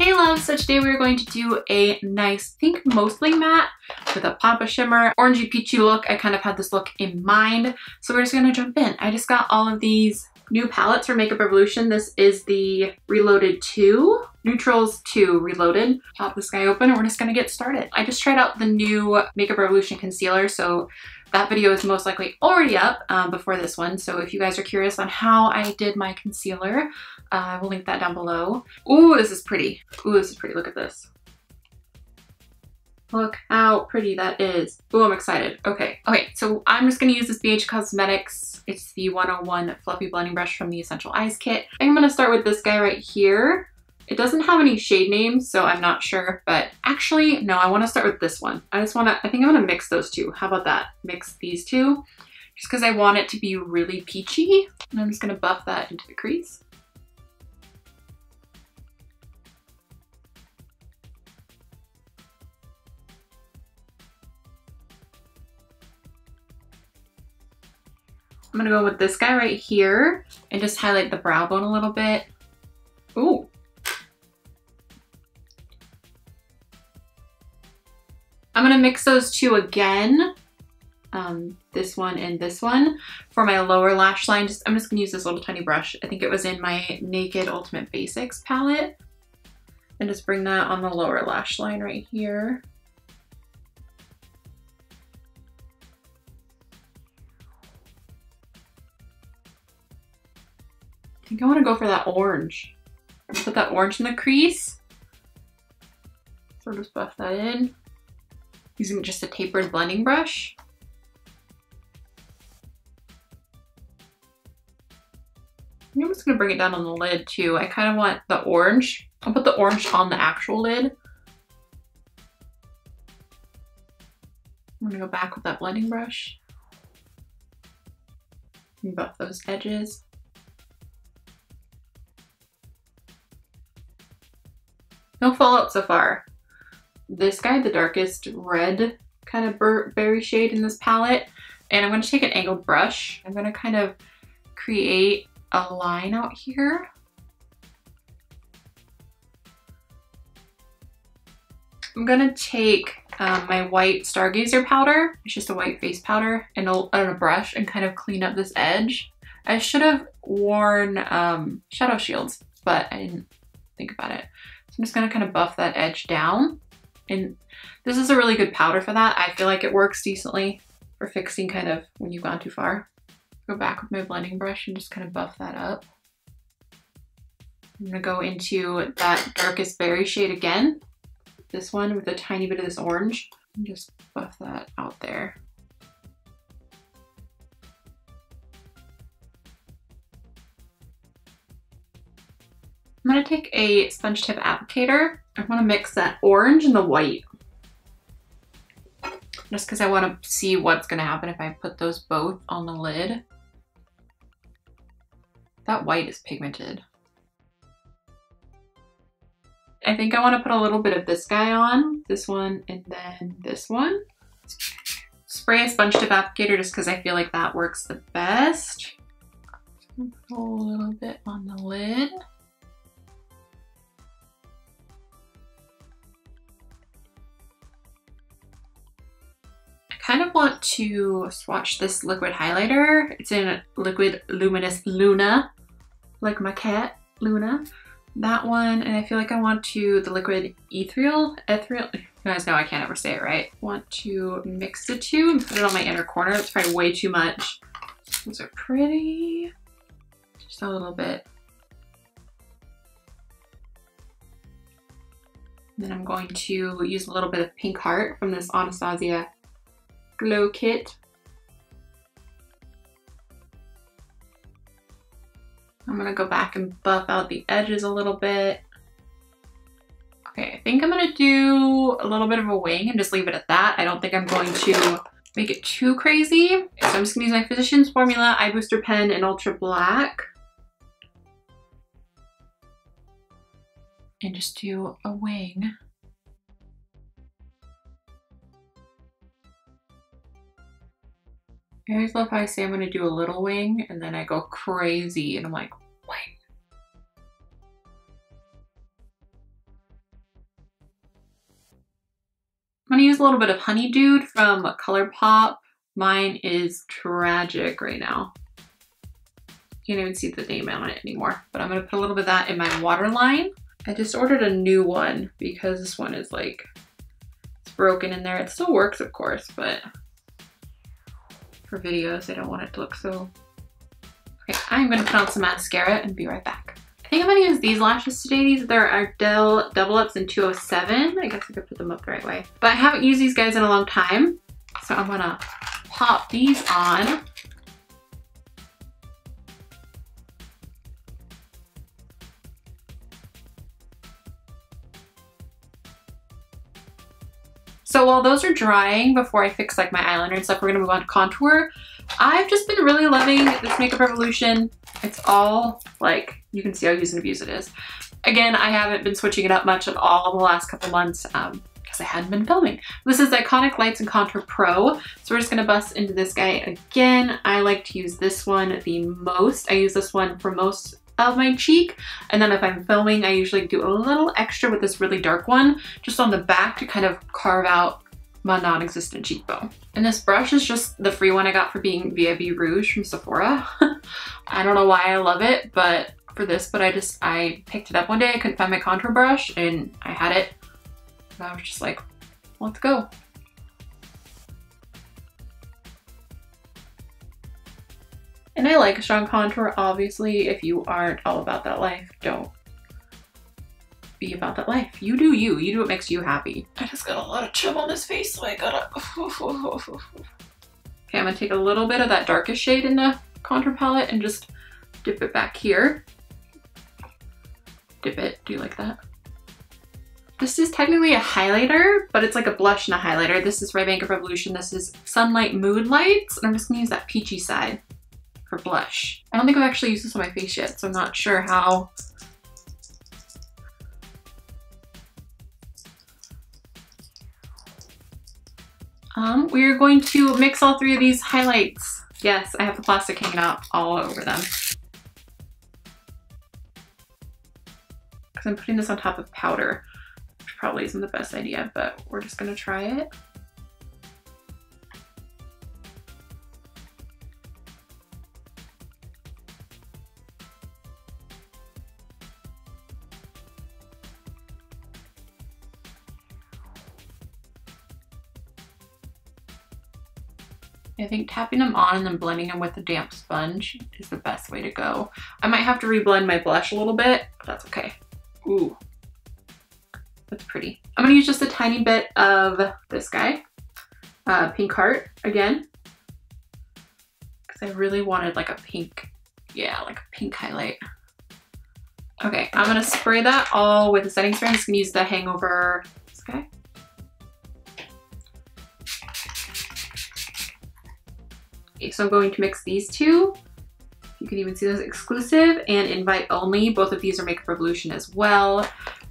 Hey love, so today we're going to do a nice, I think mostly matte with a pop of shimmer, orangey peachy look. I kind of had this look in mind, so we're just gonna jump in. I just got all of these new palettes from Makeup Revolution. This is the Reloaded 2, Newtrals 2 Reloaded. Pop this guy open and we're just gonna get started. I just tried out the new Makeup Revolution concealer, so that video is most likely already up before this one. So if you guys are curious on how I did my concealer, I will link that down below. Ooh, this is pretty. Ooh, this is pretty. Look at this. Look how pretty that is. Ooh, I'm excited. Okay, so I'm just gonna use this BH Cosmetics. It's the 101 Fluffy Blending Brush from the Essential Eyes kit. I'm gonna start with this guy right here. It doesn't have any shade names, so I'm not sure, but actually, no, I wanna start with this one. I think I'm gonna mix those two. How about that? Mix these two, just because I want it to be really peachy. And I'm just gonna buff that into the crease. I'm gonna go with this guy right here and just highlight the brow bone a little bit. Ooh. I'm gonna mix those two again, this one and this one, for my lower lash line. I'm just gonna use this little tiny brush. I think it was in my Naked Ultimate Basics palette. And just bring that on the lower lash line right here. I think I wanna go for that orange. Put that orange in the crease. So just buff that in. Using just a tapered blending brush. I'm just gonna bring it down on the lid too. I kind of want the orange. I'll put the orange on the actual lid. I'm gonna go back with that blending brush. And buff those edges. No fallout so far. This guy, the darkest red kind of berry shade in this palette, and I'm going to take an angled brush. I'm going to kind of create a line out here. I'm going to take my white Stargazer powder, it's just a white face powder, and a brush and kind of clean up this edge. I should have worn shadow shields, but I didn't think about it. So I'm just going to kind of buff that edge down. And this is a really good powder for that. I feel like it works decently for fixing kind of when you've gone too far. Go back with my blending brush and just kind of buff that up. I'm gonna go into that darkest berry shade again. This one with a tiny bit of this orange. And just buff that out there. I'm gonna take a sponge tip applicator. I wanna mix that orange and the white. Just because I wanna see what's gonna happen if I put those both on the lid. That white is pigmented. I think I wanna put a little bit of this guy on, this one, and then this one. Spray a sponge tip applicator just because I feel like that works the best. Put a little bit on the lid. Kind of want to swatch this liquid highlighter. It's in Liquid Luminous Luna, like my cat, Luna. That one, and I feel like I want to, the liquid ethereal, you guys know I can't ever say it right. Want to mix the two and put it on my inner corner. It's probably way too much. Those are pretty. Just a little bit. Then I'm going to use a little bit of Pink Heart from this Anastasia Glow Kit. I'm gonna go back and buff out the edges a little bit. Okay, I think I'm gonna do a little bit of a wing and just leave it at that. I don't think I'm going to make it too crazy. So I'm just gonna use my Physicians Formula Eye Booster Pen in Ultra Black. And just do a wing. I always love how I say I'm gonna do a little wing and then I go crazy and I'm like, wait. I'm gonna use a little bit of Honeydew from Colourpop. Mine is tragic right now. Can't even see the name on it anymore, but I'm gonna put a little bit of that in my waterline. I just ordered a new one because this one is like, it's broken in there. It still works, of course, but for videos, I don't want it to look so. Okay, I'm gonna put on some mascara and be right back. I think I'm gonna use these lashes today. They're Ardell Double Ups in 207. I guess I could put them up the right way. But I haven't used these guys in a long time, so I'm gonna pop these on. So while those are drying before I fix like my eyeliner and stuff, we're gonna move on to contour. I've just been really loving this Makeup Revolution. It's all like, you can see how use and abuse it is. Again, I haven't been switching it up much at all in the last couple months because I hadn't been filming. This is Iconic Lights and Contour Pro. So we're just gonna bust into this guy again. I like to use this one the most. I use this one for most of my cheek, and then if I'm filming, I usually do a little extra with this really dark one just on the back to kind of carve out my non-existent cheekbone. And this brush is just the free one I got for being VIP Rouge from Sephora. I don't know why I love it, but for this, but I picked it up one day, I couldn't find my contour brush and I had it, and I was just like, let's go. And I like a strong contour, obviously. If you aren't all about that life, don't be about that life. You do you. You do what makes you happy. I just got a lot of chub on this face, so I gotta... Okay, I'm gonna take a little bit of that darkest shade in the contour palette and just dip it back here. Dip it. Do you like that? This is technically a highlighter, but it's like a blush and a highlighter. This is Makeup Revolution. This is Sunlight Mood Lights, and I'm just gonna use that peachy side for blush. I don't think I've actually used this on my face yet, so I'm not sure how. We're going to mix all three of these highlights. Yes, I have the plastic hanging out all over them. Because I'm putting this on top of powder, which probably isn't the best idea, but we're just gonna try it. I think tapping them on and then blending them with a damp sponge is the best way to go. I might have to reblend my blush a little bit, but that's okay. Ooh, that's pretty. I'm gonna use just a tiny bit of this guy, Pink Heart again, because I really wanted like a pink, yeah, like a pink highlight. Okay, I'm gonna spray that all with a setting spray. I'm just gonna use the Hangover, this guy. Okay, so I'm going to mix these two. You can even see those exclusive and invite only. Both of these are Makeup Revolution as well.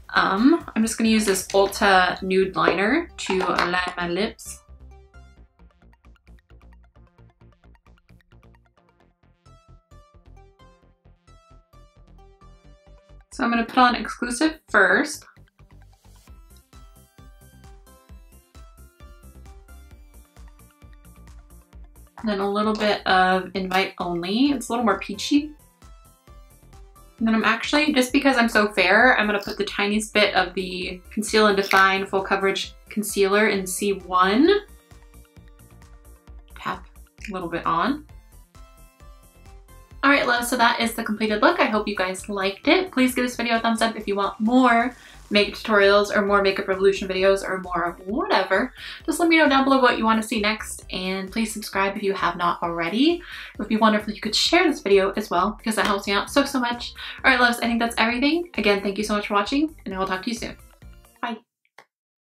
I'm just gonna use this Ulta nude liner to line my lips. So I'm gonna put on exclusive first. And then a little bit of invite only. It's a little more peachy. And then I'm actually, just because I'm so fair, I'm gonna put the tiniest bit of the Conceal and Define Full Coverage Concealer in C1. Tap a little bit on. All right, love, so that is the completed look. I hope you guys liked it. Please give this video a thumbs up if you want more makeup tutorials or more Makeup Revolution videos or more of whatever. Just let me know down below what you want to see next, and please subscribe if you have not already. It would be wonderful if you could share this video as well, because that helps me out so much. All right, loves, I think that's everything. Again, thank you so much for watching, and I will talk to you soon.